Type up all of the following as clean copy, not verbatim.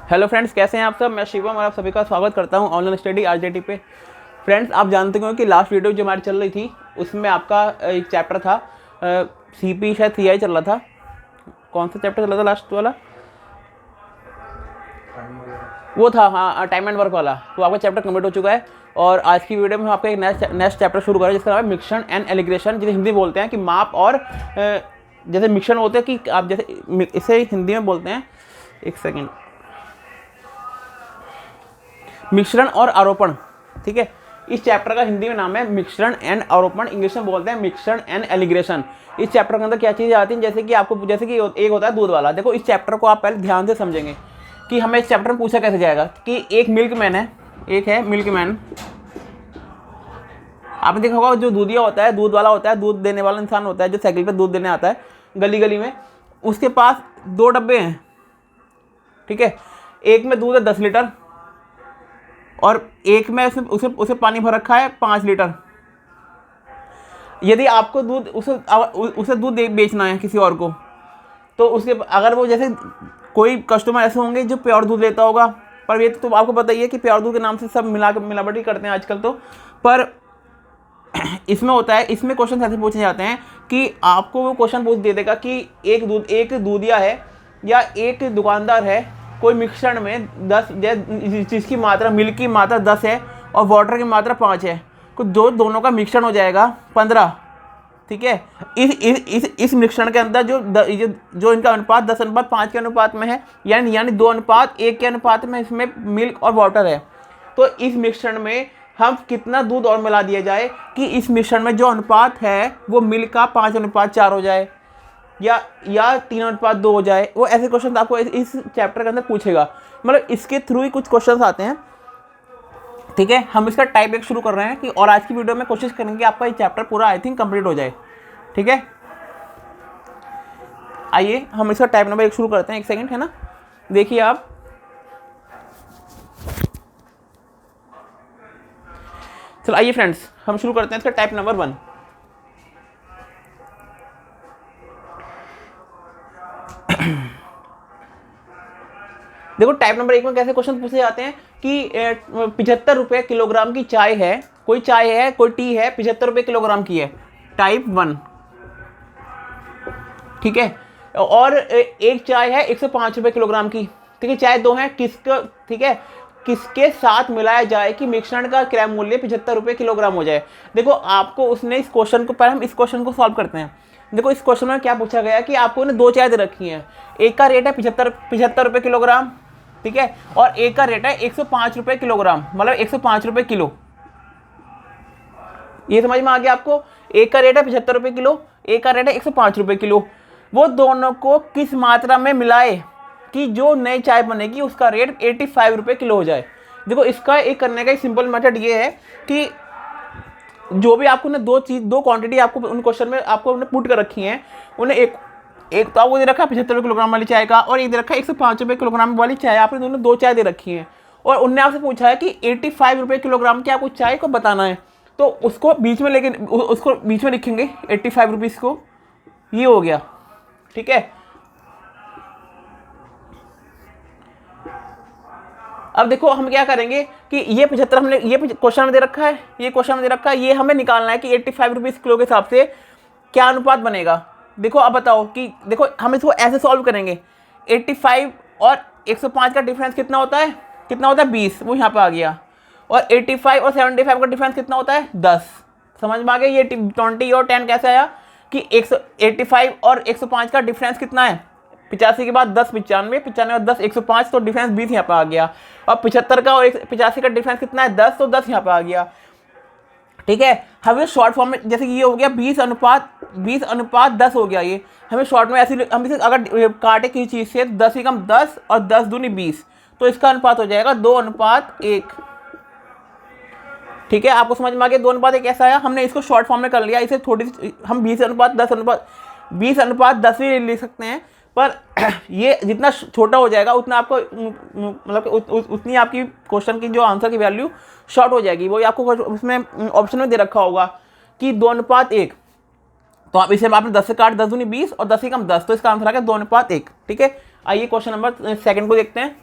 Hello friends, कैसे हैं आप सब। मैं शिवम और आप सभी का स्वागत करता हूं ऑनलाइन स्टडी आरजेटी पे। फ्रेंड्स, आप जानते हो कि लास्ट वीडियो जो हमारी चल रही थी उसमें आपका एक चैप्टर था सीपी शायद सीआई चल रहा था। कौन सा चैप्टर चल रहा था लास्ट वाला? वो था हाँ, टाइम एंड वर्क वाला। तो आपका चैप्टर कंप्लीट हो चुका है और आज की वीडियो में हम आपका एक नेक्स्ट चैप्टर शुरू कर रहे हैं जिसका नाम है मिक्सन एंड एलिग्रेशन, जिसे हिंदी बोलते हैं कि माप और जैसे मिक्सन होते हैं कि आप जैसे इसे हिंदी में बोलते हैं, एक सेकेंड, मिश्रण और आरोपण। ठीक है, इस चैप्टर का हिंदी में नाम है मिश्रण एंड आरोपण, इंग्लिश में बोलते हैं मिक्सन एंड एलिग्रेशन। इस चैप्टर के अंदर क्या चीज़ें आती हैं, जैसे कि आपको जैसे कि एक होता है दूध वाला। देखो, इस चैप्टर को आप पहले ध्यान से समझेंगे कि हमें इस चैप्टर में पूछा कैसे जाएगा कि एक मिल्कमैन है, एक है मिल्कमैन। आपने देखा होगा जो दूधिया होता है, दूध वाला होता है, दूध देने वाला इंसान होता है जो साइकिल पर दूध देने आता है गली गली में, उसके पास 2 डब्बे हैं। ठीक है, एक में दूध है 10 लीटर और एक में उसे पानी भर रखा है 5 लीटर। यदि आपको दूध उसे दूध बेचना है किसी और को, तो उसके अगर वो जैसे कोई कस्टमर ऐसे होंगे जो प्योर दूध लेता होगा, पर ये तो आपको पता ही है कि प्योर दूध के नाम से सब मिलावटी करते हैं आजकल तो। पर इसमें होता है, इसमें क्वेश्चन ऐसे पूछे जाते हैं कि आपको वो क्वेश्चन पूछ दे देगा कि एक दूधिया है या एक दुकानदार है, कोई मिश्रण में 10 जिसकी मात्रा मिल्क की मात्रा 10 है और वाटर की मात्रा 5 है, तो दोनों का मिश्रण हो जाएगा 15। ठीक है, इस मिश्रण के अंदर जो इनका अनुपात 10:5 के अनुपात में है, यानी 2:1 के अनुपात में इसमें मिल्क और वाटर है। तो इस मिश्रण में हम कितना दूध और मिला दिया जाए कि इस मिश्रण में जो अनुपात है वो मिल्क का 5:4 हो जाए या 3:2 हो जाए। वो ऐसे क्वेश्चन आपको इस चैप्टर के अंदर पूछेगा, मतलब इसके थ्रू ही कुछ क्वेश्चन आते हैं। ठीक है, हम इसका टाइप 1 शुरू कर रहे हैं कि और आज की वीडियो में कोशिश करेंगे कि आपका ये चैप्टर पूरा आई थिंक कंप्लीट हो जाए। ठीक है, आइए हम इसका टाइप नंबर 1 शुरू करते हैं। एक सेकंड है ना, देखिए आप। चलो आइए फ्रेंड्स, हम शुरू करते हैं इसका टाइप नंबर 1। देखो, टाइप नंबर 1 में कैसे क्वेश्चन पूछे जाते हैं कि 75 रुपये किलोग्राम की चाय है, कोई चाय है, कोई टी है, 75 रुपये किलोग्राम की है, टाइप 1। ठीक है, और एक चाय है 105 रुपये किलोग्राम की। ठीक है, चाय 2 है, ठीक है, किसके साथ मिलाया जाए कि मिश्रण का क्रय मूल्य 75 रुपये किलोग्राम हो जाए। देखो, आपको उसने इस क्वेश्चन को, पहले हम इस क्वेश्चन को सॉल्व करते हैं। देखो, इस क्वेश्चन में क्या पूछा गया कि आपको ने 2 चाय दे रखी है, एक का रेट है 75 रुपये किलोग्राम, ठीक है, और एक का रेट है 105 रुपये किलोग्राम, मतलब 105 रुपये किलो। ये समझ में आ गया आपको? एक का रेट है 75 रुपये किलो, एक का रेट है 105 रुपये किलो। वो दोनों को किस मात्रा में मिलाए कि जो नई चाय बनेगी उसका रेट 85 रुपये किलो हो जाए। देखो, इसका एक करने का एक सिंपल मेथड ये है कि जो भी आपको ने दो क्वांटिटी आपको उन क्वेश्चन में आपको पुट कर रखी हैं, उन्हें एक तो आपको दे रखा है 75 रुपये किलोग्राम वाली चाय का, और एक दे रखा है 105 रुपये किलोग्राम वाली चाय। आपने दोनों 2 चाय दे रखी हैं और उनने आपसे पूछा है कि 85 रुपये किलोग्राम की आपको चाय को बताना है, तो उसको बीच में लेके उसको बीच में लिखेंगे 85 रुपीज़ को। ये हो गया। ठीक है, अब देखो हम क्या करेंगे कि ये 75 हमने ये क्वेश्चन में दे रखा है, ये क्वेश्चन में दे रखा है, ये हमें निकालना है कि 85 रुपीज़ किलो के हिसाब से क्या अनुपात बनेगा। देखो, अब बताओ कि देखो हम इसको ऐसे सॉल्व करेंगे, 85 और 105 का डिफरेंस कितना होता है, 20, वो यहाँ पे आ गया। और 85 और 75 का डिफरेंस कितना होता है, 10। समझ में आ गया ये 20 और 10 कैसे आया कि 185 और 105 का डिफरेंस कितना है, 85 के बाद 10 95, 95 और 10 105, तो डिफरेंस 20 यहाँ पे आ गया। और 75 का और 85 का डिफरेंस कितना है, 10, तो 10 यहाँ पे आ गया। ठीक है, हमें शॉर्ट फॉर्म में जैसे ये हो गया 20:10 हो गया। ये हमें शॉर्ट में ऐसे हम इसे अगर काटे किसी चीज़ से 10 ही कम 10 और 10 दूनी 20, तो इसका अनुपात हो जाएगा 2:1। ठीक है, आपको समझ में आ गया 2:1 कैसा आया। हमने इसको शॉर्ट फॉर्म में कर लिया, इसे थोड़ी सी हम 20:10 भी लिख सकते हैं, पर ये जितना छोटा हो जाएगा उतना आपको मतलब उतनी आपकी क्वेश्चन की जो आंसर की वैल्यू शॉर्ट हो जाएगी। वही आपको उसमें ऑप्शन में दे रखा होगा कि 2:1, तो आप इसे आपने 10 से काट 10 दूनी 20 और 10 ही कम 10, तो इसका आंसर आ गया 2:1। ठीक है, आइए क्वेश्चन नंबर 2 को देखते हैं।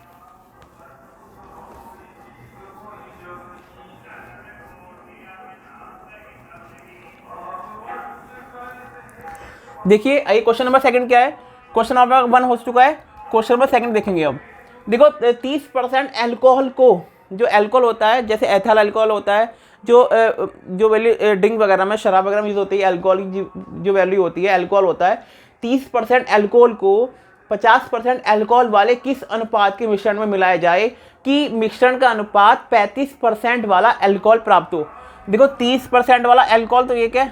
देखिए ये क्वेश्चन नंबर सेकंड क्या है, क्वेश्चन नंबर 1 हो चुका है, क्वेश्चन नंबर सेकंड देखेंगे अब। देखो 30% अल्कोहल को, जो अल्कोहल होता है जैसे एथल अल्कोहल होता है, जो वैल्यू ड्रिंक वगैरह में, शराब वगैरह में यूज होती है, अल्कोहल की जो वैल्यू होती है अल्कोहल होता है, 30% अल्कोहल को 50% अल्कोहल वाले किस अनुपात के मिश्रण में मिलाया जाए कि मिश्रण का अनुपात 35% वाला अल्कोहल प्राप्त हो। देखो 30% वाला अल्कोहल तो एक है,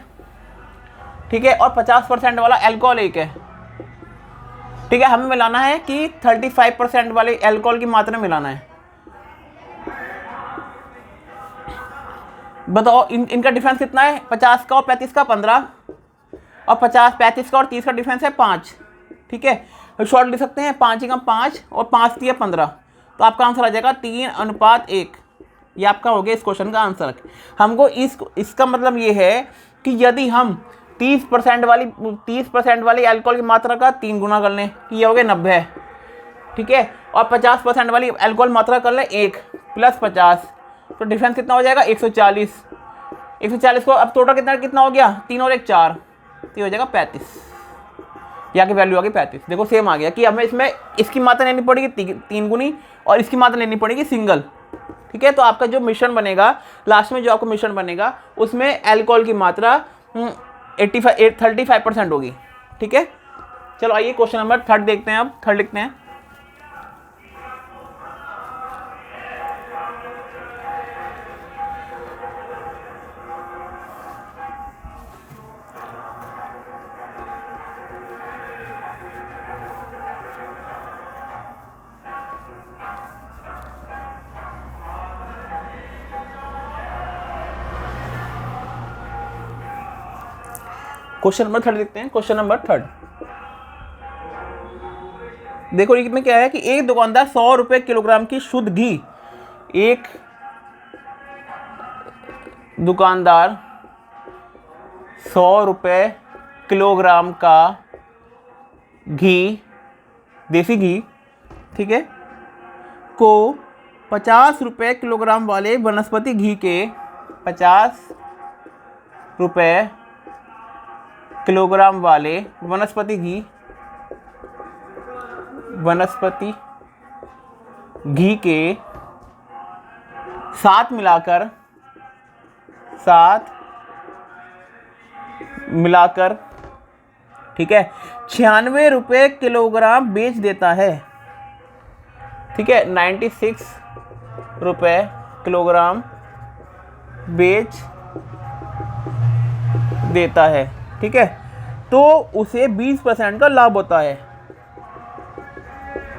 ठीक है, और 50% वाला अल्कोहल एक है, ठीक है। हमें मिलाना है कि 35% वाले अल्कोहल की मात्रा मिलाना है। बताओ इनका डिफरेंस कितना है, 50 का और 35 का 15, और 35 का और 30 का डिफरेंस है 5, ठीक है। तो शॉर्ट लिख सकते हैं 5 एकम 5 और 5 3 15, तो आपका आंसर आ जाएगा 3:1। ये आपका हो गया इस क्वेश्चन का आंसर। हमको इसका मतलब ये है कि यदि हम 30% वाली अल्कोहल की मात्रा का 3 गुना कर लें, कि ये हो गया 90 है, ठीक है, और 50% वाली अल्कोहल मात्रा कर लें 1 + 50, तो डिफरेंस कितना हो जाएगा 140। 140 को अब टोटल कितना हो गया, 3 और 1 4, तो हो जाएगा 35। यहाँ की वैल्यू आ गई 35। देखो सेम आ गया कि हमें इसमें इसकी मात्रा लेनी पड़ेगी 3 गुनी और इसकी मात्रा लेनी पड़ेगी सिंगल, ठीक है। तो आपका जो मिश्रण बनेगा, लास्ट में जो आपका मिश्रण बनेगा उसमें अल्कोहल की मात्रा 35% होगी, ठीक है। चलो आइए क्वेश्चन नंबर 3 देखते हैं। अब 3 लिखते हैं। क्वेश्चन नंबर 3 देखते हैं। क्वेश्चन नंबर 3, देखो इसमें क्या है कि एक दुकानदार 100 रुपए किलोग्राम की शुद्ध घी, एक दुकानदार 100 रुपए किलोग्राम का घी, देसी घी, ठीक है, को 50 रुपए किलोग्राम वाले वनस्पति घी के 50 रुपए किलोग्राम वाले वनस्पति घी के साथ मिलाकर, ठीक है, 96 रुपए किलोग्राम बेच देता है, ठीक है, 96 रुपए किलोग्राम बेच देता है, ठीक है, तो उसे 20% का लाभ होता है,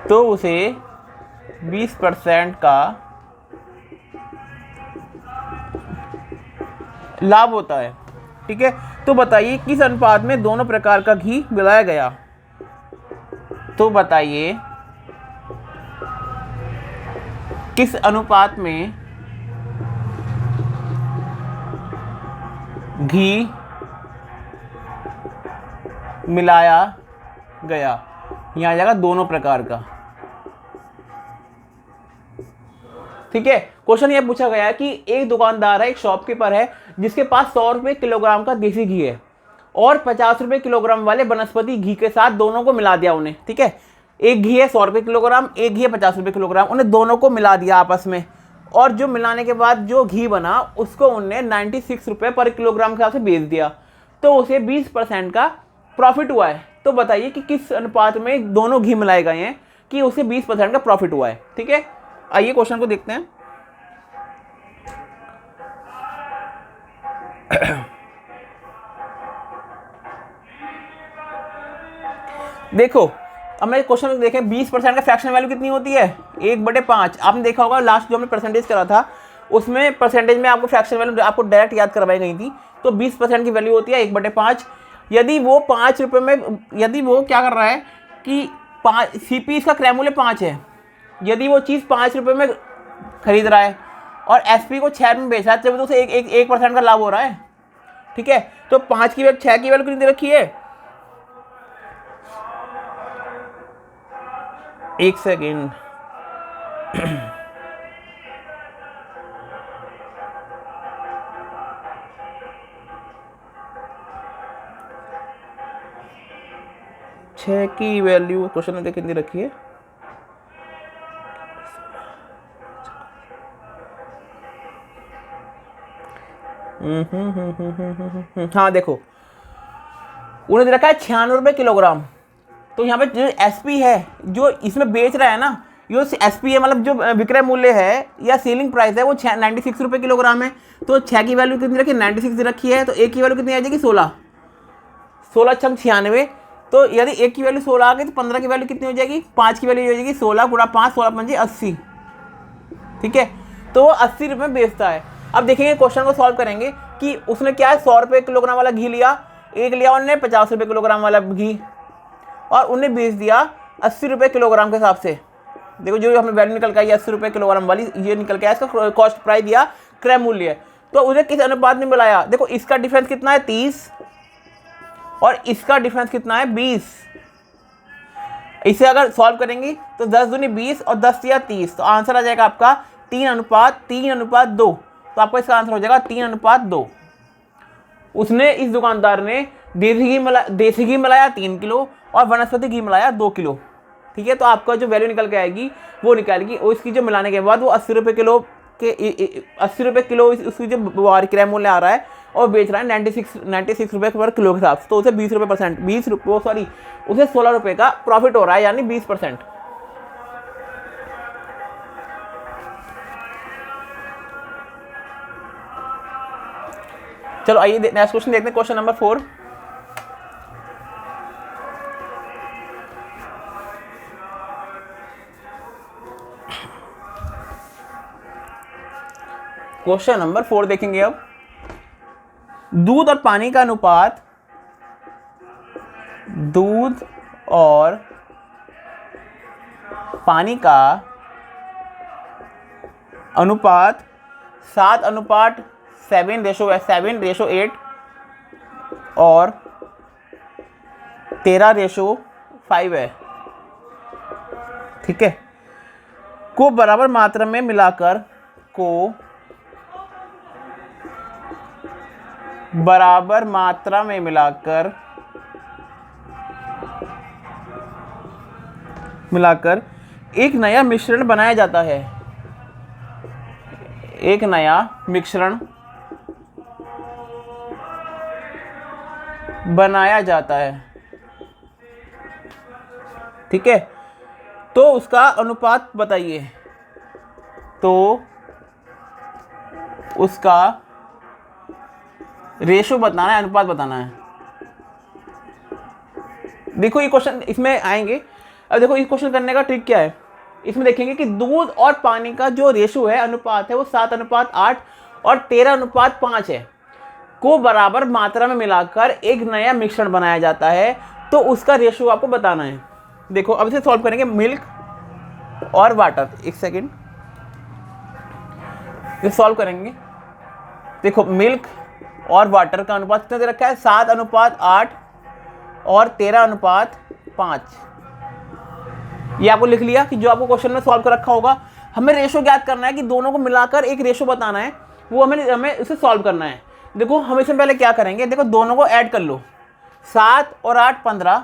तो उसे 20% का लाभ होता है, ठीक है। तो बताइए किस अनुपात में दोनों प्रकार का घी मिलाया गया, तो बताइए किस अनुपात में घी मिलाया गया। यहाँ आ जाएगा दोनों प्रकार का, ठीक है। क्वेश्चन ये पूछा गया है कि एक दुकानदार है, एक शॉपकीपर है, जिसके पास 100 रुपए किलोग्राम का देसी घी है और 50 रुपए किलोग्राम वाले वनस्पति घी के साथ दोनों को मिला दिया उन्हें, ठीक है। एक घी है 100 रुपए किलोग्राम, एक घी है 50 रुपए किलोग्राम, उन्हें दोनों को मिला दिया आपस में, और जो मिलाने के बाद जो घी बना उसको उन्हें 96 रुपए पर किलोग्राम के हिसाब से बेच दिया, तो उसे 20% का प्रॉफिट हुआ है। तो बताइए कि किस अनुपात में दोनों घी मिलाए गए हैं कि उसे 20% का प्रॉफिट हुआ है, ठीक है। आइए क्वेश्चन को देखते हैं। देखो हमने क्वेश्चन में देखें 20% का फ्रैक्शन वैल्यू कितनी होती है, 1/5। आपने देखा होगा लास्ट जो हमने परसेंटेज करा था उसमें परसेंटेज में आपको फ्रैक्शन वैल्यू आपको डायरेक्ट याद करवाई गई थी। तो 20% की वैल्यू होती है 1/5। यदि वो 5 रुपये में, यदि वो क्या कर रहा है कि 5 CP इसका क्रय मूल्य 5 है, यदि वो चीज़ 5 रुपये में खरीद रहा है और SP को 6 में बेच रहा है, तब तो उसे 1% का लाभ हो रहा है, ठीक है। तो 5 की वैल्यू 6 की वैल्यू कितनी दे रखी है, 1 सेकेंड, 6 की वैल्यू क्वेश्चन में कितनी रखी है? हाँ देखो, उन्होंने रखा है 96 रुपये किलोग्राम। तो यहाँ पे जो एसपी है, जो इसमें बेच रहा है ना, जो एसपी है मतलब जो विक्रय मूल्य है या सेलिंग प्राइस है, वो 96 रुपये किलोग्राम है। तो 6 की वैल्यू कितनी रखी है? 96 रखी है। तो 1 की वैल्यू कितनी आ जाएगी? 16। 16 छंग 96। तो यदि 1 की वैल्यू 16 आ गई तो 15 की वैल्यू कितनी हो जाएगी? 5 की वैल्यू हो जाएगी 16 गुणा 5, 16 पंजे 80। ठीक है, तो वो 80 रुपये बेचता है। अब देखेंगे क्वेश्चन को सॉल्व करेंगे कि उसने क्या है, 100 रुपये किलोग्राम वाला घी लिया, एक लिया उन्होंने 50 रुपये किलोग्राम वाला घी, और उन्हें बेच दिया 80 रुपये किलोग्राम के हिसाब से। देखो जो हमें वैल्यू निकल के आई 80 रुपये किलोग्राम वाली, ये निकल के आया इसका कॉस्ट प्राइस दिया, क्रय मूल्य। तो उसे किस अनुपात में मिलाया? देखो इसका डिफरेंस कितना है? 30, और इसका डिफरेंस कितना है? 20। इसे अगर सॉल्व करेंगे तो 10 दूनी 20 और 10 या 30, तो आंसर आ जाएगा आपका 3:2। तो आपका इसका आंसर हो जाएगा 3:2। उसने, इस दुकानदार ने देसी घी मिलाया 3 किलो और वनस्पति घी मिलाया 2 किलो। ठीक है, तो आपका जो वैल्यू निकल के आएगी वो निकालेगी, और इसकी जो मिलाने के बाद वो 80 रुपये किलो के 80 रुपये किलो उसकी जो क्रय मूल्य आ रहा है, और बेच रहा है 96 रुपये पर किलो के हिसाब से। तो उसे 20 रुपये परसेंट, उसे 16 रुपये का प्रॉफिट हो रहा है, यानी 20%। चलो आइए नेक्स्ट क्वेश्चन देखते हैं, क्वेश्चन नंबर 4। क्वेश्चन नंबर 4 देखेंगे अब। दूध और पानी का अनुपात, दूध और पानी का अनुपात 7:7:8 और 13:5 है। ठीक है, को बराबर मात्रा में मिलाकर एक नया मिश्रण बनाया जाता है। एक नया मिश्रण बनाया जाता है। ठीक है, तो उसका अनुपात बताइए। तो उसका रेशो बताना है, अनुपात बताना है। देखो ये क्वेश्चन इसमें आएंगे। अब देखो इस क्वेश्चन करने का ट्रिक क्या है, इसमें देखेंगे कि दूध और पानी का जो रेशो है, अनुपात है, वो 7:8 और 13:5 है, को बराबर मात्रा में मिलाकर एक नया मिश्रण बनाया जाता है। तो उसका रेशो आपको बताना है। देखो अब इसे सॉल्व करेंगे, मिल्क और वाटर। एक सेकेंड, ये सॉल्व करेंगे। देखो मिल्क और वाटर का अनुपात कितना दे रखा है? 7:8 और 13:5। ये आपको लिख लिया कि जो आपको क्वेश्चन में सॉल्व कर रखा होगा। हमें रेशो ज्ञात करना है कि दोनों को मिलाकर एक रेशो बताना है, वो हमें इसे सॉल्व करना है। देखो हम इसमें पहले क्या करेंगे, देखो दोनों को ऐड कर लो। 7 और 8 15,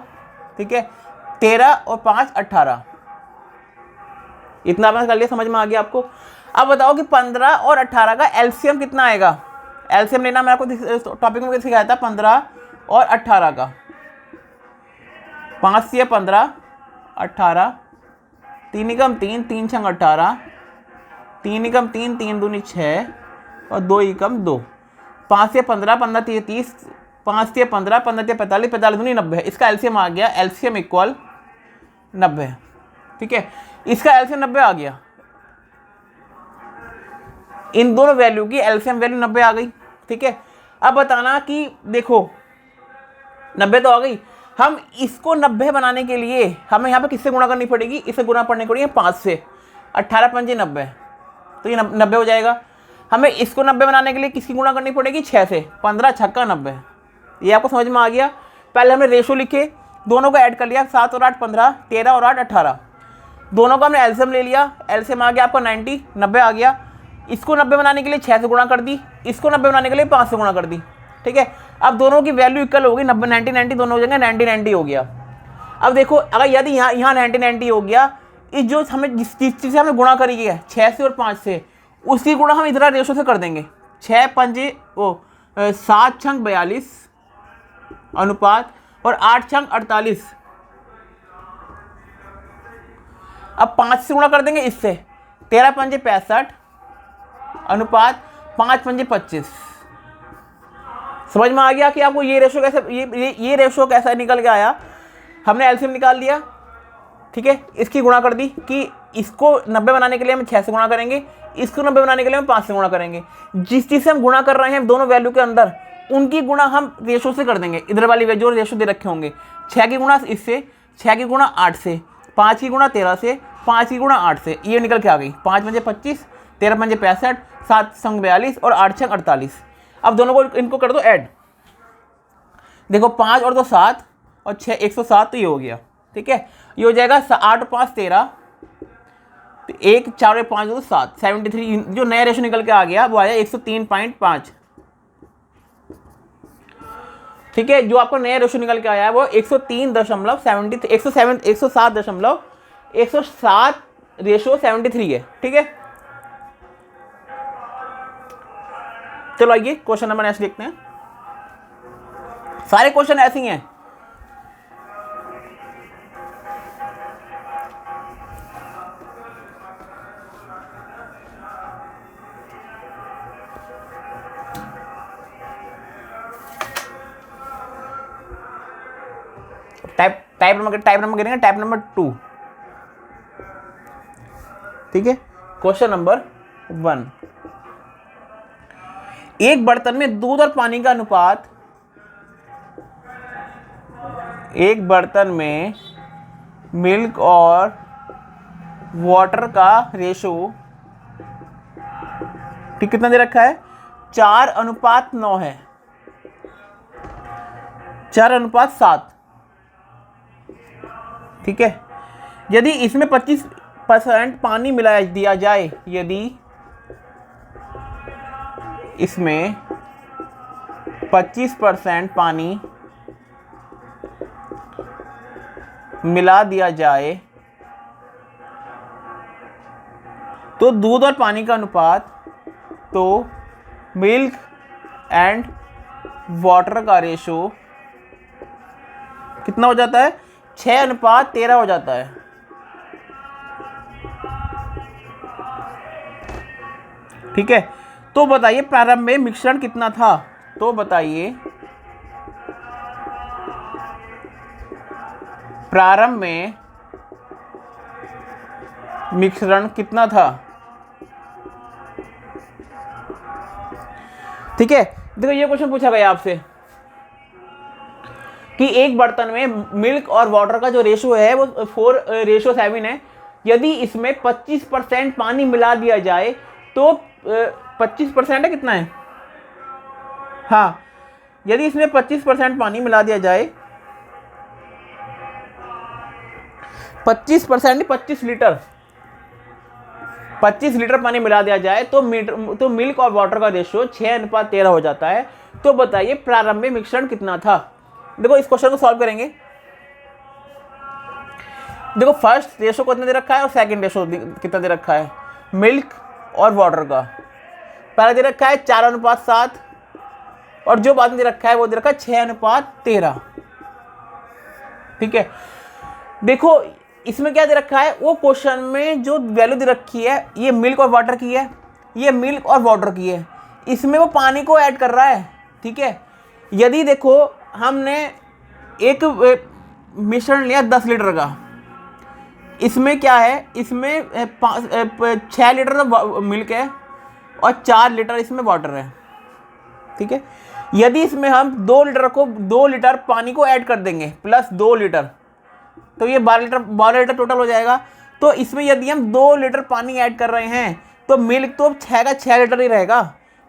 ठीक है, 13 और 5 18। इतना आपने कर लिया, समझ में आ गया आपको। अब बताओ कि 15 और 18 का एलसीएम कितना आएगा? एलसीएम लेना मैं आपको टॉपिक में सिखाया था, 15 और 18 का। 5 से 15 18, 3 एकम 3, 3 छंग 18, 3 एकम 3, 3 दूनी 6 और 2 एकम 2। 5 से 15, 15 3 30, 5 से 15, 15 3 45, 45 दूनी 90 है। इसका एलसीएम आ गया, एलसीएम इक्वल 90। ठीक है, इसका एलसीएम 90 आ गया। इन दोनों वैल्यू की एलसीएम वैल्यू 90 आ गई। ठीक है, अब बताना कि देखो 90 तो आ गई, हम इसको 90 बनाने के लिए हमें यहाँ पे किससे गुणा करनी पड़ेगी? इसे गुणा पड़नी पड़ेगी 5 से। 18 पंजे 90, तो ये 90 हो जाएगा। हमें इसको 90 बनाने के लिए किसकी गुणा करनी पड़ेगी? 6 से। 15 छक्का 90। ये आपको समझ में आ गया। पहले हमने रेशो लिखे, दोनों को ऐड कर लिया, 7 और 8 15, 13 और 8 18। दोनों का हमने एलसीएम ले लिया, एलसीएम आ गया आपका 90 आ गया। इसको 90 बनाने के लिए 6 से गुणा कर दी, इसको 90 बनाने के लिए 5 से गुणा कर दी। ठीक है, अब दोनों की वैल्यू इक्वल होगी, 90 90 90 दोनों हो जाएंगे, 90 90 हो गया। अब देखो अगर यदि यहाँ 90-90 हो गया, इस जो हमें जिस चीज़ से हमें गुणा करी है 6 से और 5 से, उसी गुणा हम इधर रेशो से कर देंगे। 6 पंजे 7 छंग 42 अनुपात और 8 छंग 48। अब 5 से गुणा कर देंगे इससे, 13 पंजे 65 अनुपात 5 पंजे 25। समझ में आ गया कि आपको ये रेशो कैसे, ये रेशो कैसा निकल के आया। हमने एलसीएम निकाल लिया, ठीक है, इसकी गुणा कर दी कि इसको 90 बनाने के लिए हम 6 से गुणा करेंगे, इसको 90 बनाने के लिए हम 5 से गुणा करेंगे। जिस चीज़ से हम गुणा कर रहे हैं दोनों वैल्यू के अंदर, उनकी गुणा हम रेशो से कर देंगे। इधर वाली जो रेशो दे रखे होंगे, 6 की गुणा इससे, 6 की गुणा 8 से, 5 की गुणा 13 से, 5 की गुणा 8 से, ये निकल के आ गई। 5 पंजे 25, 13 पंजे 65, 7 संग 42 और 8 छंग 48। अब दोनों को इनको कर दो ऐड। देखो 5 और 2 7 और 6 107, तो ये हो गया, ठीक है। ये हो जाएगा 8 और 5 13, 1 4 और 5 2 7, 73। जो नया रेशो निकल के आ गया वो आया 103.5, ठीक है। जो आपको नया रेशो निकल के आया है वो 107 रेशो 73 है, ठीक है। चलो आइए क्वेश्चन नंबर नेक्स्ट देखते हैं। सारे क्वेश्चन ऐसे ही हैं। टाइप नंबर गिरेंगे, टाइप नंबर 2, ठीक है। क्वेश्चन नंबर 1, एक बर्तन में दूध और पानी का अनुपात, एक बर्तन में मिल्क और वाटर का रेशो, ठीक, कितना दे रखा है, 4:9 है, 4:7, ठीक है। यदि इसमें 25% पानी मिला दिया जाए, यदि इसमें 25% पानी मिला दिया जाए तो दूध और पानी का अनुपात, तो मिल्क एंड वाटर का रेशो कितना हो जाता है, 6:13 हो जाता है, ठीक है। तो बताइए प्रारंभ में मिश्रण कितना था, तो बताइए प्रारंभ में मिश्रण कितना था, ठीक है। देखो ये क्वेश्चन पूछा गया आपसे कि एक बर्तन में मिल्क और वाटर का जो रेशो है वो 4:7 है। यदि इसमें 25% पानी मिला दिया जाए तो 25% है, कितना है, हाँ, यदि इसमें 25% पानी मिला दिया जाए, 25% 25 लीटर, 25 लीटर पानी मिला दिया जाए तो मिल्क और वाटर का रेशो 6:13 हो जाता है। तो बताइए प्रारंभ में मिश्रण कितना था। देखो इस क्वेश्चन को सॉल्व करेंगे। देखो फर्स्ट रेशो कितना दे रखा है और सेकंड रेशो कितना दे रखा है मिल्क और वाटर का। पहला दे रखा है 4:7 और जो बाद में दे रखा है वो दे रखा है 6:13, ठीक है। देखो इसमें क्या दे रखा है, वो क्वेश्चन में जो वैल्यू दे रखी है ये मिल्क और वाटर की है, ये मिल्क और वाटर की है, इसमें वो पानी को ऐड कर रहा है, ठीक है। यदि देखो हमने एक मिश्रण लिया 10 लीटर का, इसमें क्या है, इसमें 6 लीटर मिल्क है और 4 लीटर इसमें वाटर है, ठीक है। यदि इसमें हम 2 लीटर पानी को ऐड कर देंगे प्लस 2 लीटर, तो ये 12 लीटर टोटल हो जाएगा। तो इसमें यदि हम 2 लीटर पानी ऐड कर रहे हैं तो मिल्क तो 6 का 6 लीटर ही रहेगा,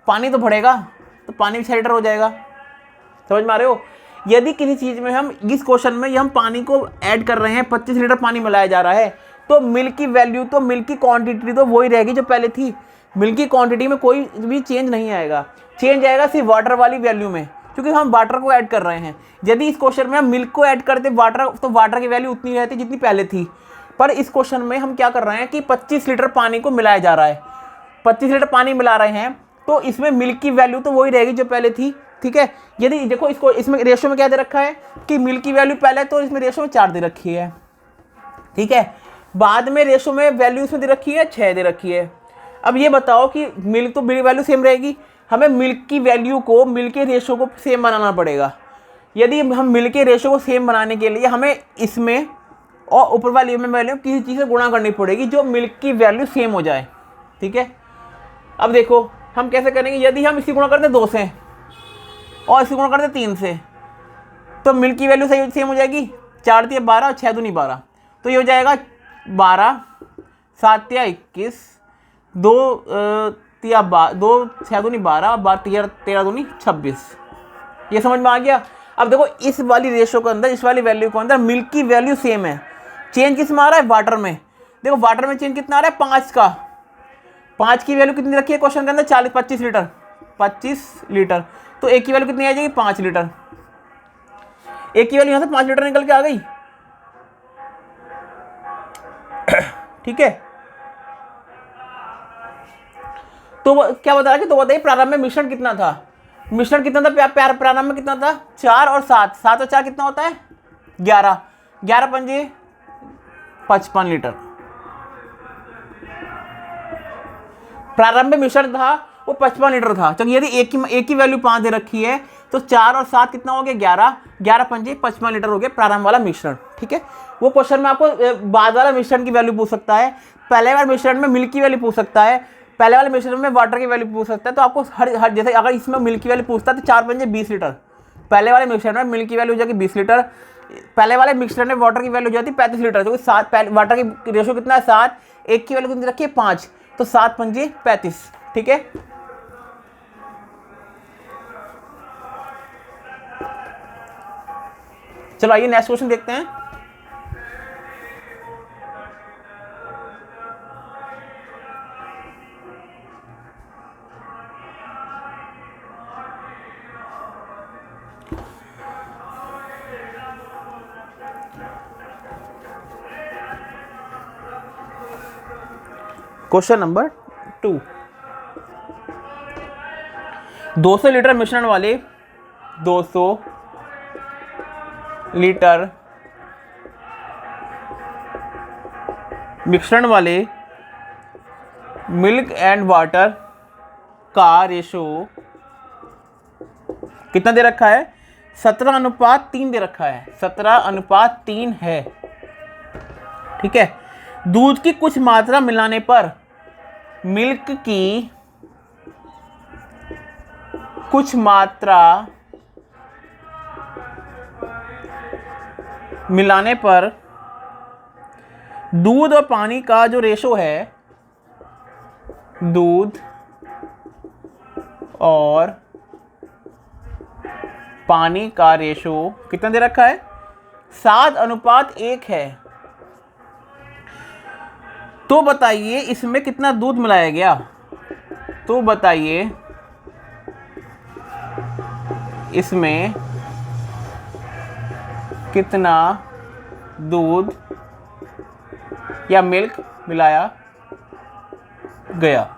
पानी तो बढ़ेगा तो पानी भी 6 लीटर हो जाएगा। समझ में आ रहे हो। यदि किसी चीज़ में हम इस क्वेश्चन में हम पानी को ऐड कर रहे हैं, 25 लीटर पानी मिलाया जा रहा है, तो मिल्क की वैल्यू, तो मिल्क की क्वांटिटी तो वही रहेगी जो पहले थी। मिल्क की क्वांटिटी में कोई भी चेंज नहीं आएगा, चेंज आएगा सिर्फ वाटर वाली वैल्यू में। क्योंकि हम वाटर को ऐड कर रहे हैं। यदि इस क्वेश्चन में हम मिल्क को ऐड करते वाटर, तो वाटर की वैल्यू उतनी रहती जितनी पहले थी। पर इस क्वेश्चन में हम क्या कर रहे हैं कि 25 लीटर पानी को मिलाया जा रहा है, 25 लीटर पानी मिला रहे हैं, तो इसमें मिल्क की वैल्यू तो वही रहेगी जो पहले थी। ठीक है, यदि देखो इसको, इसमें रेशो में क्या दे रखा है कि मिल्क की वैल्यू पहले, तो इसमें रेशो में 4 दे रखी है। ठीक है, बाद में रेशो में वैल्यू इसमें दे रखी है 6 दे रखी है। अब ये बताओ कि मिल्क तो वैल्यू सेम रहेगी, हमें मिल्क की वैल्यू को, मिल्क के रेशो को सेम बनाना पड़ेगा। यदि हम मिल्क के रेशो को सेम बनाने के लिए हमें इसमें और ऊपर वाली में वैल्यू किसी चीज़ से गुणा करनी पड़ेगी जो मिल्क की वैल्यू सेम हो जाए। ठीक है, अब देखो हम कैसे करेंगे। यदि हम इसी गुणा करते 2 से और इसी गुणा करते 3 से, तो मिल्क की वैल्यू सही सेम हो जाएगी। 4 तिया 12 और 6 दूनी 12, तो ये हो जाएगा 12, 7 तिया 21, 2 तिया 2 6 दूनी 12, 12 13 दूनी 26। ये समझ में आ गया। अब देखो इस वाली रेशो के अंदर, इस वाली वैल्यू के अंदर मिल्क की वैल्यू सेम है, चेंज किस में आ रहा है, वाटर में। देखो वाटर में चेंज कितना आ रहा है, 5 का। 5 की वैल्यू कितनी रखी है क्वेश्चन के अंदर, 25 लीटर, 25 लीटर। तो एक की वैल्यू कितनी आ जाएगी, 5 लीटर। एक की वैल्यू यहाँ से 5 लीटर निकल के आ गई। ठीक है, तो क्या बता रहा है, तो बताइए प्रारंभ में मिश्रण कितना था। मिश्रण कितना था प्रारंभ में, कितना था, 4 और 7, 7 और 4 कितना होता है, 11, 11 पंजे 55 लीटर। प्रारंभ में मिश्रण था वो 55 लीटर था। चलिए यदि एक की वैल्यू 5 दे रखी है, तो 4 और 7 कितना हो गया, 11, 11 पंजे 55 लीटर हो गया प्रारंभ वाला मिश्रण। ठीक है, वो क्वेश्चन में आपको बाद वाला मिश्रण की वैल्यू पूछ सकता है, पहले वाले मिश्रण में मिल्क की वैल्यू पूछ सकता है, पहले वाले मिश्रण में वाटर की वैल्यू पूछ सकता है। तो आपको हर जैसे अगर इसमें मिल्क की वैल्यू पूछता है तो 4 पंजे 20 लीटर। पहले वाले मिश्रण में मिल्क की वैल्यू हो जाएगी 20 लीटर, पहले वाले मिश्रण में वाटर की वैल्यू हो जाती है 35 लीटर। क्योंकि 7 वाटर की रेशो कितना है, 7, एक की वैल्यू कितनी रखी है, 5, तो 7 पंजे 35। ठीक है, चलो आइए नेक्स्ट क्वेश्चन देखते हैं। क्वेश्चन नंबर 2, 200 लीटर मिश्रण वाले 200 लीटर मिश्रण वाले मिल्क एंड वाटर का रेशो कितना दे रखा है, 17:3 दे रखा है, 17:3 है। ठीक है, दूध की कुछ मात्रा मिलाने पर मिल्क की कुछ मात्रा मिलाने पर दूध और पानी का जो रेशो है, दूध और पानी का रेशो कितना दे रखा है, 7:1 है। तो बताइए इसमें कितना दूध मिलाया गया। तो बताइए इसमें कितना दूध या मिल्क मिलाया गया।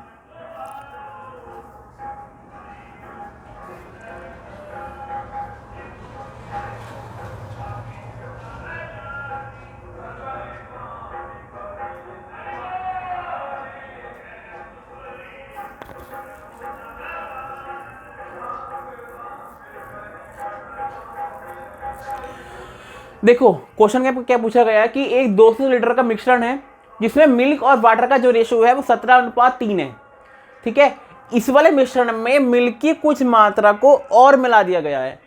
देखो क्वेश्चन में क्या पूछा गया है कि एक 200 लीटर का मिश्रण है जिसमें मिल्क और वाटर का जो रेशो है वो 17:3 है। ठीक है, इस वाले मिश्रण में मिल्क की कुछ मात्रा को और मिला दिया गया है,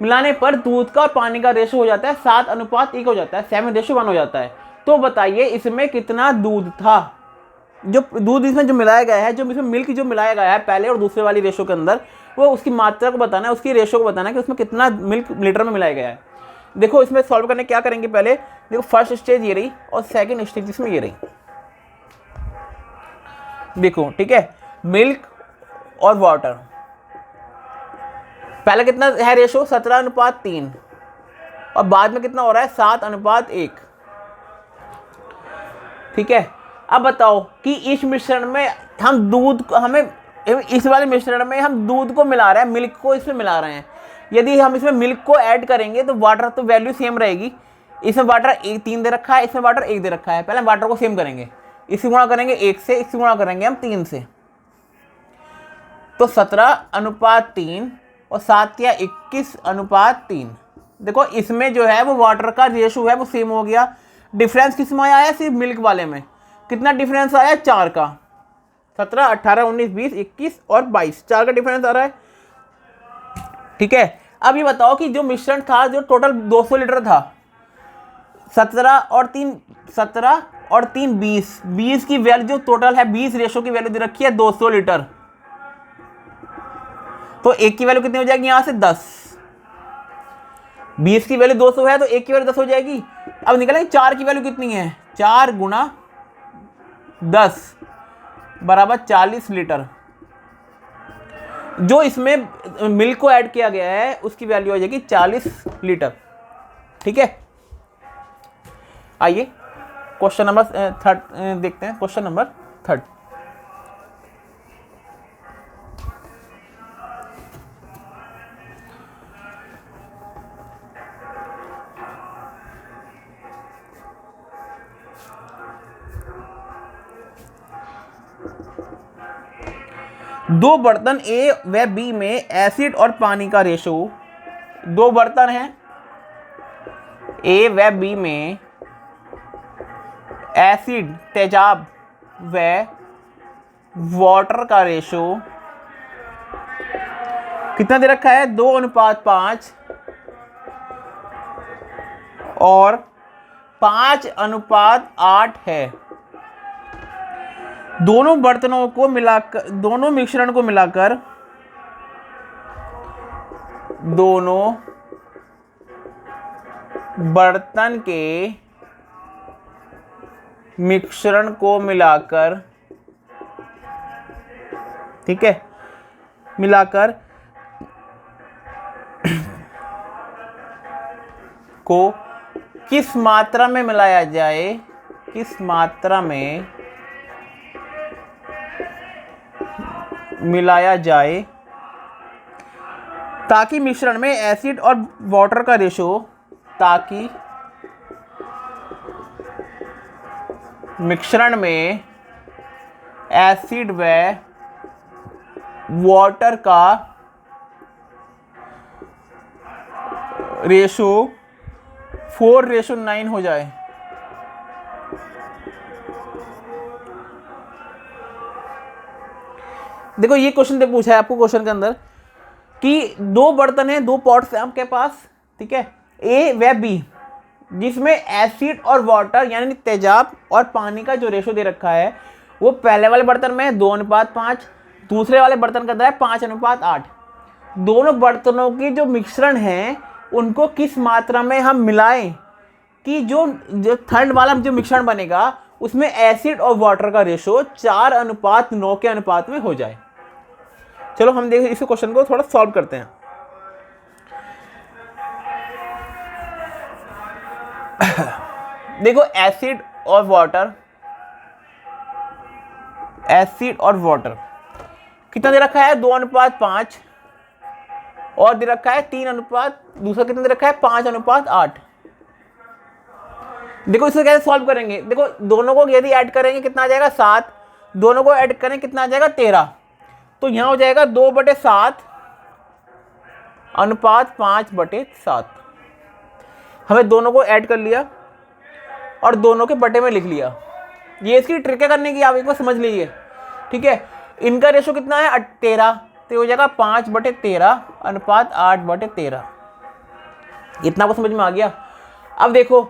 मिलाने पर दूध का और पानी का रेशो हो जाता है 7:1 हो जाता है, 7:1 हो जाता है। तो बताइए इसमें कितना दूध था। जो दूध इसमें जो मिलाया गया है, जो इसमें मिल्क जो मिलाया गया है पहले और दूसरे वाली रेशो के अंदर, वो उसकी मात्रा को बताना है, उसकी रेशो को बताना है कि उसमें कितना मिल्क लीटर में मिलाया गया है। देखो इसमें सॉल्व करने क्या करेंगे, पहले देखो फर्स्ट स्टेज ये रही और सेकंड स्टेज इसमें ये रही। देखो ठीक है, मिल्क और वाटर, पहले कितना है रेशो 17:3 और बाद में कितना हो रहा है 7:1। ठीक है, अब बताओ कि इस मिश्रण में हम इस वाले मिश्रण में हम दूध को मिला रहे हैं, मिल्क को इसमें मिला रहे हैं। यदि हम इसमें मिल्क को ऐड करेंगे तो वाटर तो वैल्यू सेम रहेगी। इसमें वाटर 3 दे रखा है, इसमें वाटर 1 दे रखा है। पहले हम वाटर को सेम करेंगे, इससे गुणा करेंगे 1 से, इससे गुणा करेंगे हम 3 से, तो 17:3 और 7 या 21:3। देखो इसमें जो है वो वाटर का रेशो है वो सेम हो गया। डिफरेंस किस में आया? सिर्फ मिल्क वाले में। कितना डिफरेंस आया? 4 का। 17, 18, 19, 20, 21 और 22, 4 का डिफरेंस आ रहा है। ठीक है, अब ये बताओ कि जो मिश्रण था जो टोटल 200 लीटर था, 17 और 3 20 की वैल्यू जो टोटल है 20 रेशो की वैल्यू दे रखी है 200 लीटर। तो 1 की वैल्यू कितनी हो जाएगी? यहां से 10। 20 की वैल्यू 200 है तो 1 की वैल्यू 10 हो जाएगी। अब निकलेंगे 4 की वैल्यू कितनी है? 4 गुणा 10 बराबर 40 लीटर। जो इसमें मिल्क को ऐड किया गया है उसकी वैल्यू हो जाएगी 40 लीटर। ठीक है, आइए क्वेश्चन नंबर 3 देखते हैं। Question number 3। दो बर्तन ए व बी में एसिड और पानी का रेशो, दो बर्तन हैं ए व बी में एसिड तेजाब व वाटर का रेशो कितना दे रखा है? 2:5 और 5:8 है। दोनों बर्तनों को मिलाकर, दोनों मिश्रण को मिलाकर, दोनों बर्तन के मिश्रण को मिलाकर, ठीक है, मिलाकर को किस मात्रा में मिलाया जाए, किस मात्रा में मिलाया जाए ताकि मिश्रण में एसिड और वाटर का रेशो, ताकि मिश्रण में एसिड व वाटर का रेशो 4:9 हो जाए। देखो ये क्वेश्चन दे पूछा है आपको क्वेश्चन के अंदर कि दो बर्तन हैं, दो पॉट्स हैं आपके पास, ठीक है, ए व बी, जिसमें एसिड और वाटर यानी तेजाब और पानी का जो रेशो दे रखा है वो पहले वाले बर्तन में 2:5, दूसरे वाले बर्तन का अंदर है 5:8। दोनों बर्तनों की जो मिश्रण है उनको किस मात्रा में हम मिलाएं कि जो थर्ड वाला जो मिश्रण बनेगा उसमें एसिड और वाटर का रेशो 4:9 के अनुपात में हो जाए। चलो हम देखें इस क्वेश्चन को थोड़ा सॉल्व करते हैं। देखो एसिड और वाटर, एसिड और वाटर कितना दे रखा है? 2:5 और दे रखा है 3 दूसरा कितना दे रखा है? 5:8। देखो इसे कैसे सॉल्व करेंगे? देखो दोनों को यदि ऐड करेंगे कितना आ जाएगा? 7। दोनों को ऐड करें कितना आ जाएगा? 13। तो यहां हो जाएगा 2/7 अनुपात 5/7। हमें दोनों को ऐड कर लिया और दोनों के बटे में लिख लिया। ये इसकी ट्रिक है करने की, आप एक बार समझ लीजिए, ठीक है। इनका रेशो कितना है? 13, तो हो जाएगा 5/13 अनुपात 8/13। इतना को समझ में आ गया। अब देखो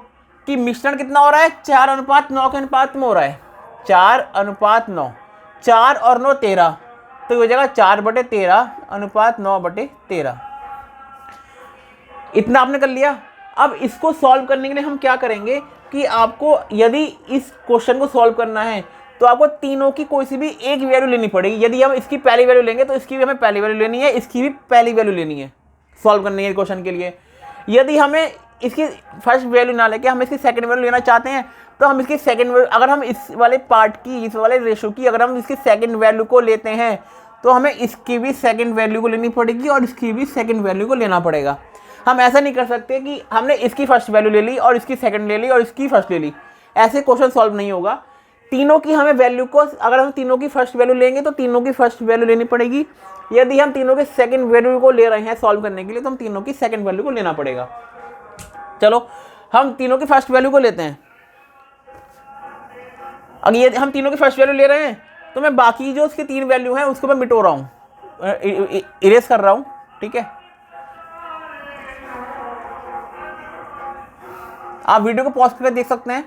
कि मिश्रण कितना हो रहा है? 4:9 के अनुपात में हो रहा है। 4:9, 4 और 9 13, तो हो जाएगा 4/13 अनुपात 9/13। इतना आपने कर लिया। अब इसको सॉल्व करने के लिए हम क्या करेंगे कि आपको यदि इस क्वेश्चन को सॉल्व करना है तो आपको तीनों की कोई सी भी एक वैल्यू लेनी पड़ेगी। यदि हम इसकी पहली वैल्यू लेंगे तो इसकी भी हमें पहली वैल्यू लेनी है, इसकी भी पहली वैल्यू लेनी है, सॉल्व करनी है क्वेश्चन के लिए। यदि हमें इसकी फर्स्ट वैल्यू ना लेके हम इसकी सेकंड वैल्यू लेना चाहते हैं तो हम इसकी सेकंड वैल्यू, अगर हम इस वाले पार्ट की, इस वाले रेशो की अगर हम इसकी सेकंड वैल्यू को लेते हैं तो हमें इसकी भी सेकंड वैल्यू को लेनी पड़ेगी और इसकी भी सेकंड वैल्यू को लेना पड़ेगा। हम ऐसा नहीं कर सकते कि हमने इसकी फर्स्ट वैल्यू ले ली और इसकी सेकंड ले ली और इसकी फर्स्ट ले ली, ऐसे क्वेश्चन सॉल्व नहीं होगा। तीनों की हमें वैल्यू को, अगर हम तीनों की फर्स्ट वैल्यू लेंगे तो तीनों की फर्स्ट वैल्यू लेनी पड़ेगी। यदि हम तीनों के सेकंड वैल्यू को ले रहे हैं सॉल्व करने के लिए तो हम तीनों की सेकंड वैल्यू को लेना पड़ेगा। चलो हम तीनों की फर्स्ट वैल्यू को लेते हैं। अगर ये हम तीनों की फर्स्ट वैल्यू ले रहे हैं तो मैं बाकी जो उसकी तीन वैल्यू हैं उसको मैं मिटो रहा हूँ, इरेज कर रहा हूँ, ठीक है। आप वीडियो को पॉज करके देख सकते हैं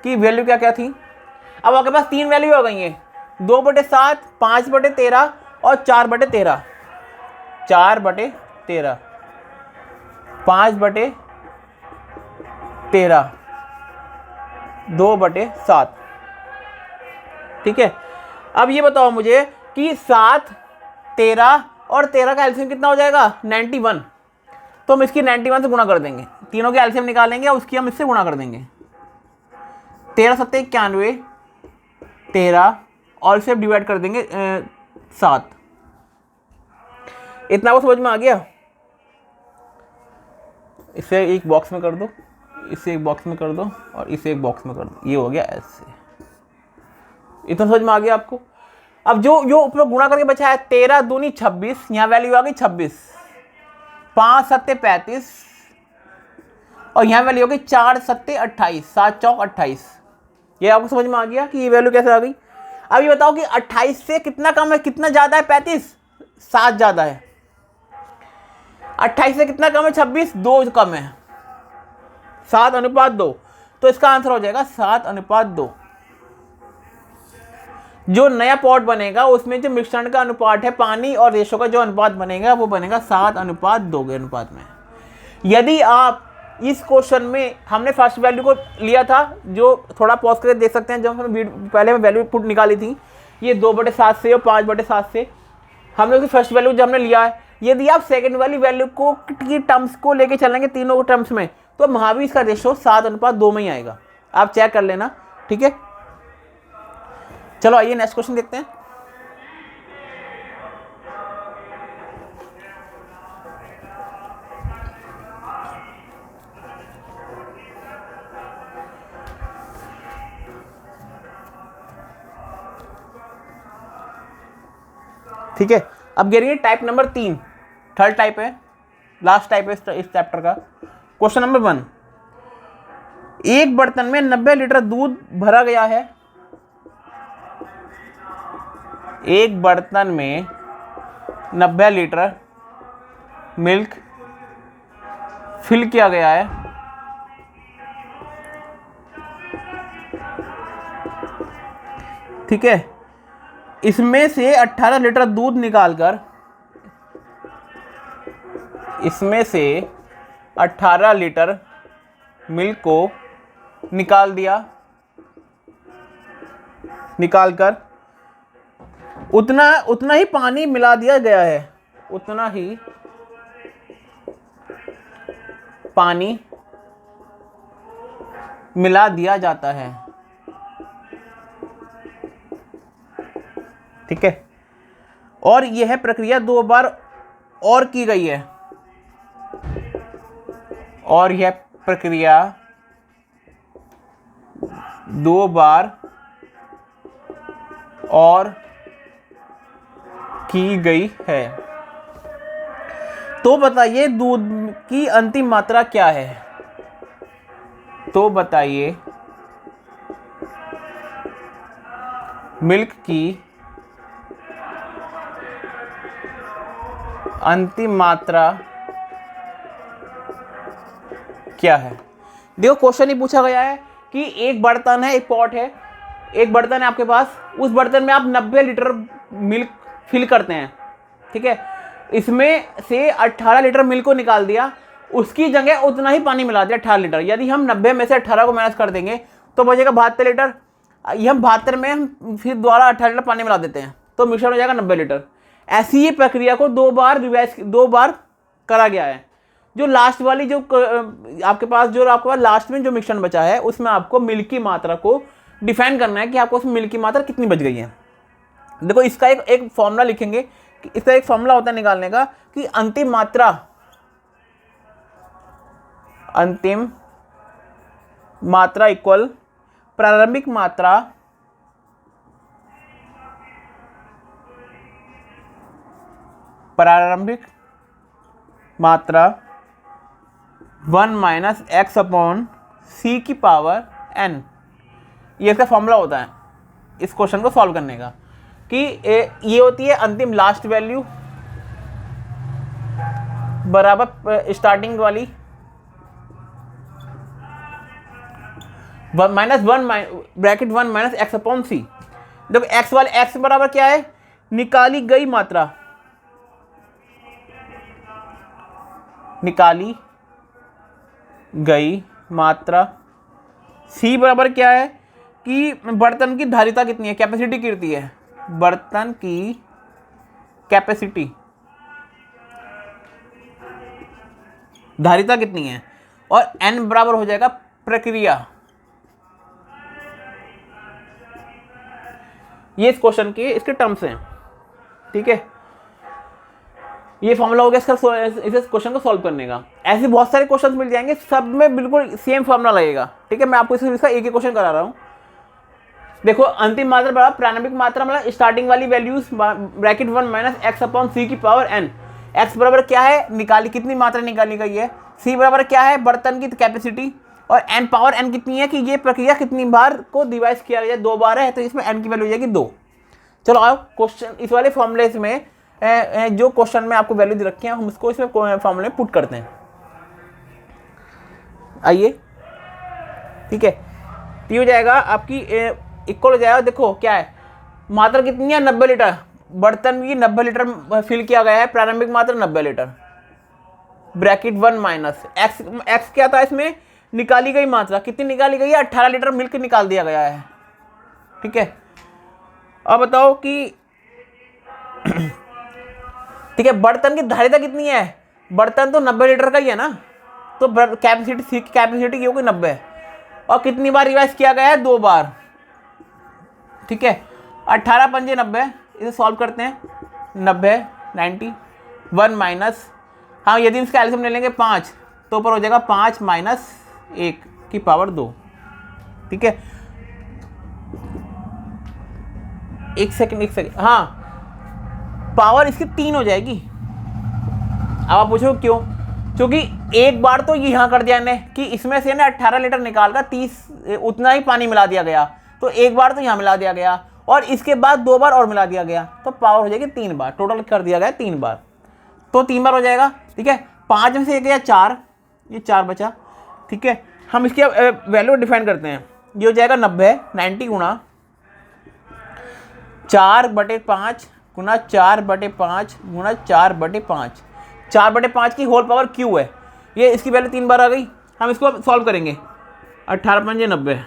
कि वैल्यू क्या क्या थी। अब आपके पास तीन वैल्यू हो गई हैं, 2/7, 5/13 और 4/13। 4/13, 5/13, 2/7, ठीक है। अब ये बताओ मुझे कि 7, 13 और 13 का एलसीएम कितना हो जाएगा? 91। तो हम इसकी 91 से गुणा कर देंगे, तीनों के एलसीएम निकालेंगे और उसकी हम इससे गुणा कर देंगे। 13 7 91, 13 और इसे डिवाइड कर देंगे 7। इतना वो समझ में आ गया? इसे एक बॉक्स में कर दो, इसे एक बॉक्स में कर दो और इसे एक बॉक्स में कर दो, ये हो गया ऐसे। इतना समझ में आ गया आपको? अब जो ऊपर गुणा करके बचा है 13 दूनी 26, यहाँ वैल्यू आ गई 26, 5 7 35 और यहाँ वैल्यू हो गई 4 7 28, 7 चौक 28। ये आपको समझ में आ गया कि ये वैल्यू कैसे आ गई? अब ये बताओ कि 28 से कितना कम है, कितना ज़्यादा है? 35, 7 ज़्यादा है। 28 से कितना कम है? 26, 2 कम है, 7:2। तो इसका आंसर हो जाएगा 7:2। जो नया पॉट बनेगा उसमें जो मिश्रण का अनुपात है, पानी और रेशो का जो अनुपात बनेगा वो बनेगा 7:2 के अनुपात में। यदि आप इस क्वेश्चन में, हमने फर्स्ट वैल्यू को लिया था, जो थोड़ा पॉज करके देख सकते हैं, जब हमने पहले में वैल्यू पुट निकाली थी, ये 2/7 से और 5/7 से हमने उसकी फर्स्ट वैल्यू जो हमने लिया है। यदि आप सेकंड वाली वैल्यू को की टर्म्स को लेके चलेंगे तीनों टर्म्स में, तो वहाँ भी इसका रेशो 7:2 में ही आएगा। आप चेक कर लेना, ठीक है। चलो आइए नेक्स्ट क्वेश्चन देखते हैं। ठीक है, अब गिरेंगे टाइप नंबर 3, थर्ड टाइप है, लास्ट टाइप है इस चैप्टर का। क्वेश्चन नंबर 1, एक बर्तन में 90 लीटर दूध भरा गया है। एक बर्तन में 90 लीटर मिल्क फिल किया गया है। ठीक है, इसमें से 18 लीटर दूध निकालकर, इसमें से 18 लीटर मिल्क को निकाल दिया, निकालकर उतना ही पानी मिला दिया गया है, उतना ही पानी मिला दिया जाता है। ठीक है, और यह प्रक्रिया 2 बार और की गई है, और यह प्रक्रिया 2 बार और की गई है। तो बताइए दूध की अंतिम मात्रा क्या है? तो बताइए मिल्क की अंतिम मात्रा क्या है? देखो क्वेश्चन ही पूछा गया है कि एक बर्तन है, एक पॉट है, एक बर्तन है आपके पास, उस बर्तन में आप 90 लीटर मिल्क फिल करते हैं। ठीक है, इसमें से 18 लीटर मिल्क को निकाल दिया, उसकी जगह उतना ही पानी मिला दिया 18 लीटर। यदि हम 90 में से 18 को माइनस कर देंगे तो बचेगा 72 लीटर। ये हम 72 में हम फिर दोबारा 18 लीटर पानी मिला देते हैं तो मिश्रण हो जाएगा 90 लीटर। ऐसी ही प्रक्रिया को 2 बार करा गया है। जो लास्ट वाली जो आपके पास लास्ट में जो मिश्रण बचा है उसमें आपको मिल्क की मात्रा को डिफाइन करना है कि आपको उसमें मिल्क की मात्रा कितनी बच गई है। देखो इसका एक फॉर्मूला लिखेंगे कि इसका एक फॉर्मूला होता है निकालने का कि अंतिम मात्रा इक्वल प्रारंभिक मात्रा 1 माइनस एक्स अपॉन सी की पावर n। ये इसका फॉर्मूला होता है इस क्वेश्चन को सॉल्व करने का कि ये होती है अंतिम लास्ट वैल्यू बराबर स्टार्टिंग वाली ब्रैकेट 1 माइनस एक्स अपॉन सी। देखो एक्स बराबर क्या है, निकाली गई मात्रा। सी बराबर क्या है कि बर्तन की धारिता कितनी है, कैपेसिटी कितनी है, बर्तन की कैपेसिटी धारिता कितनी है, और n बराबर हो जाएगा प्रक्रिया। ये इस क्वेश्चन के इसके टर्म्स हैं, ठीक है। ये फॉर्मूला हो गया इस क्वेश्चन को सॉल्व करने का। ऐसे बहुत सारे क्वेश्चन मिल जाएंगे, सब में बिल्कुल सेम फॉर्मूला लगेगा, ठीक है। मैं आपको इसका एक ही क्वेश्चन करा रहा हूँ। देखो अंतिम मात्रा बराबर प्रारंभिक मात्रा मतलब स्टार्टिंग वाली values bracket 1 minus x upon c की पावर n। एक्स बराबर क्या है, कितनी मात्रा निकाली गई है। सी बराबर क्या है, बर्तन की कैपेसिटी, और n पावर n कितनी है कि ये प्रक्रिया कितनी बार को डिवाइस किया गया, 2 बार है तो इसमें n की वैल्यू हो जाएगी 2। चलो आओ क्वेश्चन इस वाले फॉर्मूले में जो क्वेश्चन में आपको वैल्यू दे रखी है हम उसको इसमें फॉर्मूले पुट करते हैं। आइए, ठीक है। तो हो जाएगा आपकी इक्वल हो जाएगा, देखो क्या है, मात्रा कितनी है 90 लीटर, बर्तन की 90 लीटर फिल किया गया है, प्रारंभिक मात्रा 90 लीटर, ब्रैकेट 1 माइनस एक्स क्या था, इसमें निकाली गई मात्रा कितनी निकाली गई है, 18 लीटर मिल्क निकाल दिया गया है, ठीक है। अब बताओ कि ठीक है, बर्तन की धारिता कितनी है, बर्तन तो 90 लीटर का ही है ना, तो कैपेसिटी की होगी 90, और कितनी बार रिवाइज किया गया है, 2 बार, ठीक है। 18 पंजे 90, इसे सॉल्व करते हैं, 90 1 माइनस, हाँ यदि इसका एल्सियम ले लेंगे 5 तो ऊपर हो जाएगा 5 माइनस 1 की पावर 2, ठीक है। एक सेकंड, हाँ पावर इसकी 3 हो जाएगी। अब आप पूछो क्यों, क्योंकि एक बार तो यहाँ कर दिया ने कि इसमें से ना 18 लीटर निकाल कर 30 उतना ही पानी मिला दिया गया, तो एक बार तो यहाँ मिला दिया गया और इसके बाद 2 बार और मिला दिया गया, तो पावर हो जाएगी 3 बार, टोटल कर दिया गया 3 बार, तो 3 बार हो जाएगा, ठीक है। 5 में से 1 गया 4, ये 4 बचा, ठीक है। हम इसकी वैल्यू डिफाइन करते हैं, ये हो जाएगा 90 गुणा 4/5 गुणा 4/5 गुणा 4/5, 4/5 की होल पावर क्यू है, ये इसकी वैल्यू 3 बार आ गई। हम इसको सॉल्व करेंगे, 18 पंजे 90,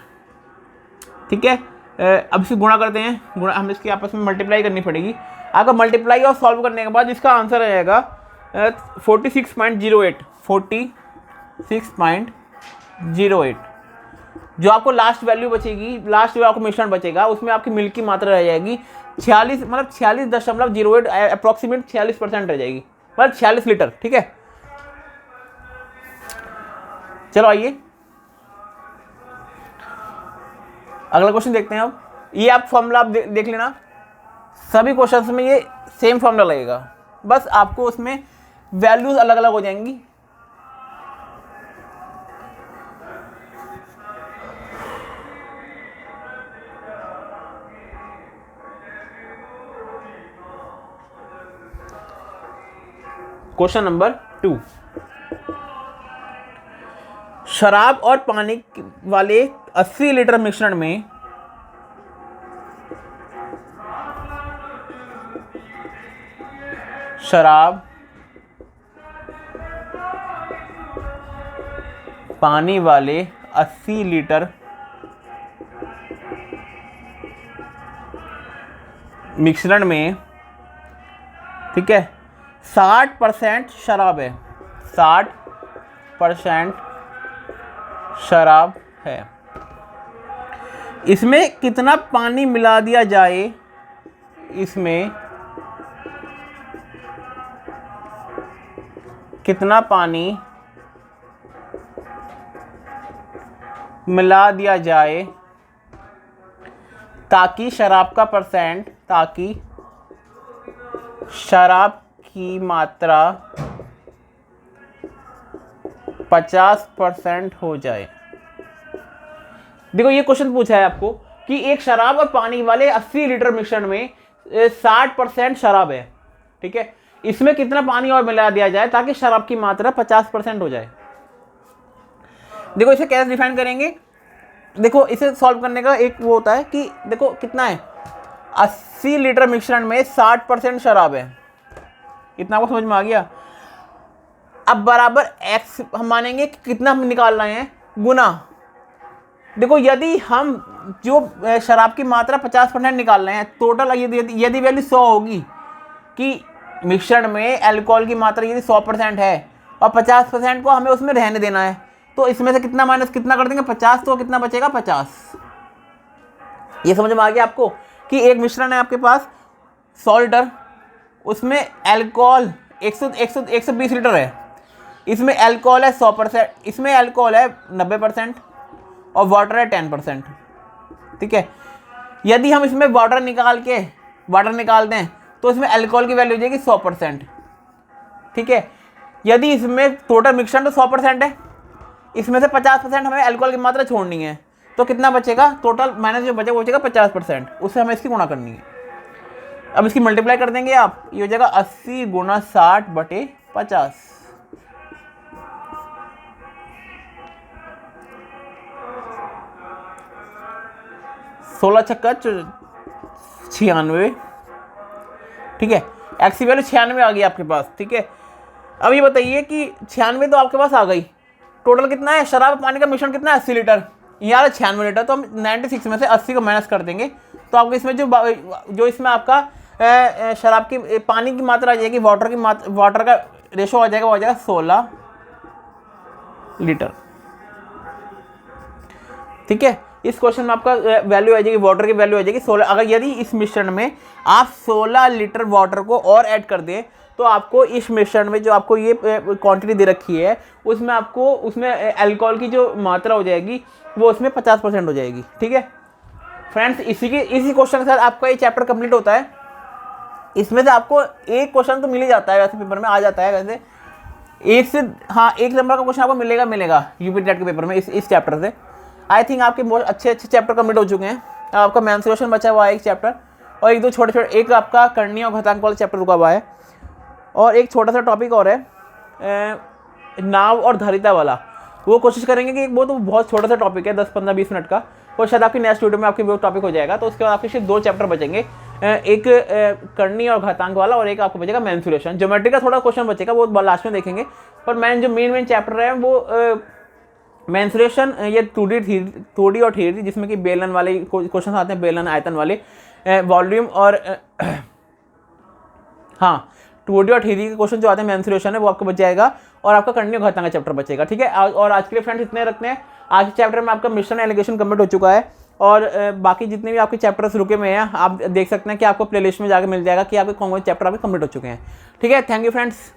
ठीक है। अब इसकी गुणा करते हैं, गुणा हम इसकी आपस में मल्टीप्लाई करनी पड़ेगी। आपका मल्टीप्लाई और सॉल्व करने के बाद इसका आंसर आ जाएगा 46.08, 46.08। जो आपको लास्ट वैल्यू बचेगी, लास्ट जो आपको मिश्रण बचेगा उसमें आपकी मिल्क की मात्रा रह जाएगी 46, मतलब 46.08, अप्रॉक्सीमेट 46% रह जाएगी, मतलब 46 लीटर, ठीक है। चलो आइए अगला क्वेश्चन देखते हैं। अब ये आप फॉर्मूला आप देख लेना, सभी क्वेश्चंस में ये सेम फॉर्मूला लगेगा, बस आपको उसमें वैल्यूज अलग अलग हो जाएंगी। क्वेश्चन नंबर 2, शराब और पानी वाले 80 लीटर मिश्रण में शराब, पानी वाले 80 लीटर मिश्रण में, ठीक है, 60% शराब है, 60 50% शराब है। इसमें कितना पानी मिला दिया जाए, इसमें कितना पानी मिला दिया जाए ताकि शराब का परसेंट, ताकि शराब की मात्रा 50% हो जाए। देखो ये क्वेश्चन पूछा है आपको कि एक शराब और पानी वाले 80 लीटर मिश्रण में 60% शराब है, ठीक है, इसमें कितना पानी और मिला दिया जाए ताकि शराब की मात्रा 50% हो जाए। देखो इसे कैसे डिफाइन करेंगे, देखो इसे सॉल्व करने का एक वो होता है कि देखो कितना है, 80 लीटर मिश्रण में 60% शराब है, इतना आपको समझ में आ गया। अब बराबर x हम मानेंगे कि कितना हम निकाल रहे हैं, गुना। देखो यदि हम जो शराब की मात्रा 50% निकाल रहे हैं, टोटल यदि वैल्यू 100 होगी कि मिश्रण में अल्कोहल की मात्रा यदि 100% है और 50% को हमें उसमें रहने देना है, तो इसमें से कितना माइनस कितना कर देंगे, 50, तो कितना बचेगा 50। ये समझ में आ गया आपको कि एक मिश्रण है आपके पास 100 लीटर, उसमें अल्कोहल 120 लीटर है, इसमें अल्कोहल है 100%, इसमें अल्कोहल है 90% और वाटर है 10%, ठीक है। यदि हम इसमें वाटर निकाल दें तो इसमें अल्कोहल की वैल्यू हो जाएगी 100%, ठीक है। यदि इसमें टोटल मिक्सचर तो 100% है, इसमें से 50% हमें अल्कोहल की मात्रा छोड़नी है, तो कितना बचेगा, टोटल माइनस जो बचेगा वो बचेगा 50%, उससे हमें इसकी गुणा करनी है। अब इसकी मल्टीप्लाई कर देंगे आप, ये हो जाएगा 80 गुना 60/50। 16 छक्का 96, ठीक है। एक्स की वैल्यू 96 आ गई आपके पास, ठीक है। अब ये बताइए कि 96 तो आपके पास आ गई, टोटल कितना है, शराब और पानी का मिश्रण कितना है 80 लीटर, यहाँ 96 लीटर, तो हम 96 में से 80 को माइनस कर देंगे, तो आपको इसमें जो इसमें आपका शराब की पानी की मात्रा आ जाएगी, वाटर का रेशो आ जाएगा, वो आ जाएगा 16 लीटर, ठीक है। इस क्वेश्चन में आपका वैल्यू आ जाएगी, वाटर की वैल्यू आ जाएगी 16। अगर यदि इस मिश्रण में आप 16 लीटर वाटर को और ऐड कर दें तो आपको इस मिश्रण में जो आपको ये क्वांटिटी दे रखी है उसमें आपको उसमें अल्कोहल की जो मात्रा हो जाएगी वो उसमें 50% हो जाएगी, ठीक है फ्रेंड्स। इसी क्वेश्चन के साथ आपका ये चैप्टर कंप्लीट होता है। इसमें से आपको एक क्वेश्चन तो मिल ही जाता है, वैसे पेपर में आ जाता है, वैसे एक नंबर का क्वेश्चन आपको मिलेगा यूपी टेट के पेपर में इस चैप्टर से। आई थिंक आपके बहुत अच्छे चैप्टर कंप्लीट हो चुके हैं। आपका मेंस्ट्रुएशन बचा हुआ है एक चैप्टर, और एक दो छोटे एक आपका करणीय और घातांक वाला चैप्टर रुका हुआ है, और एक छोटा सा टॉपिक और है नाव और धारिता वाला, वो कोशिश करेंगे कि वो तो बहुत छोटा सा टॉपिक है 10-15-20 मिनट का, और शायद आपकी नेक्स्ट वीडियो में आपकी वो टॉपिक हो जाएगा। तो उसके बाद आपके सिर्फ 2 चैप्टर बचेंगे, एक करणीय और घातांक वाला, और एक आपको बचेगा मेंस्ट्रुएशन। ज्योमेट्री का थोड़ा क्वेश्चन बचेगा, वो लास्ट में देखेंगे, पर मेन चैप्टर है वो मेंस्ट्रुएशन, ये 2D और थ्योरी, जिसमें कि बेलन वाले क्वेश्चन आते हैं, बेलन आयतन वाले, वॉल्यूम और 2D और थ्योरी के क्वेश्चन जो आते हैं मेंस्ट्रुएशन है वो आपको बच जाएगा, और आपका करणीय घातांक का चैप्टर बचेगा, ठीक है। और आज के लिए फ्रेंड्स इतने रखते हैं। आज के चैप्टर में आपका मिश्रण एलिगेशन कंप्लीट हो चुका है, और बाकी जितने भी आपके चैप्टर्स रुके हुए हैं आप देख सकते हैं कि आपको प्लेलिस्ट में जाकर मिल जाएगा कि आपके कौन कौन चैप्टर आपके कंप्लीट हो चुके हैं, ठीक है। Thank you friends.